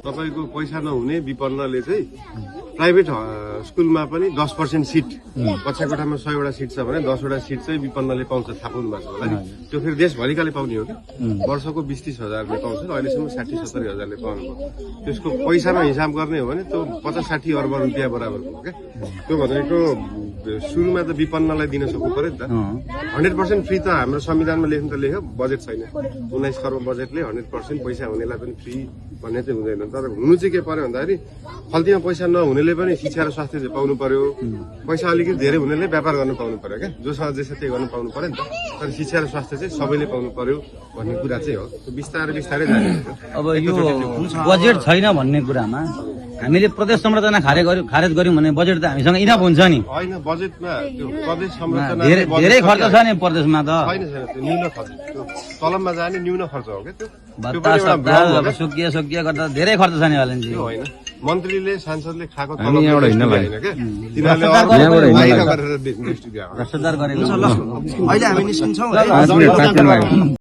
तपाईको पैसा नहुने विपन्नले चाहिँ प्राइभेट स्कुलमा पनि 10% सिट कक्षा कोठामा 100 वटा सिट छ भने 10 वटा सिट चाहिँ विपन्नले पाउँछ थाहा पाउनु भएको छ होला नि त्यो फेरि देशभरिकाले पाउने हो कि वर्षको 20-30 हजारले पाउँछ अहिलेसम्म 60-70 हजारले पाउनु त्यसको पैसामा हिसाब गर्ने हो भने त्यो 50-60 अर्ब रुपियाँ बराबरको हो क्या त्यो भनेको सुरुमा त विपन्नलाई दिन सक्नु पर्यो नि त 100% फ्री त हाम्रो संविधानमा लेख्नु त लेख्यो बजेट छैन 19 खर्ब बजेटले 100% पैसा हुनेलाई पनि फ्री भन्ने चाहिँ हुँदैन तर हुनु चाहिँ के पर्यो भन्दाखेरि खल्तीमा पैसा नहुनेले पनि शिक्षा र स्वास्थ्य चाहिँ पाउनु पर्यो पैसा अलिकति धेरै हुनेले व्यापार गर्न पाउनु पर्यो क्या जोसँग जे छ त्यही गर्न पाउनु पर्यो नि त तर शिक्षा र स्वास्थ्य चाहिँ सबैले पाउनु पर्यो भन्ने कुरा चाहिँ हो बिस्तारै बिस्तारै जाने अब यो बजेट छैन भन्ने कुरामा हामीले प्रदेश संरचना खारेज गर्यौं भने बजेट त हामीसँग इनफ हुन्छ नि हैन बजेटमा त्यो प्रदेश संरचना धेरै खर्च छ नि प्रदेशमा त छैन त्यो न्यून खर्च त्यो तलममा जाने न्यून खर्च हो के त्यो भत्ता सत्ता अब सुकिया गर्दा धेरै खर्च छ नि वालेन्जी त्यो हैन मन्त्रीले सांसदले खाएको तलब हैन के तिनीहरुले बाहिर गरेर डिस्ट्रिक्ट भ्रष्टाचार गरेको अहिले हामी निस्किन्छौँ है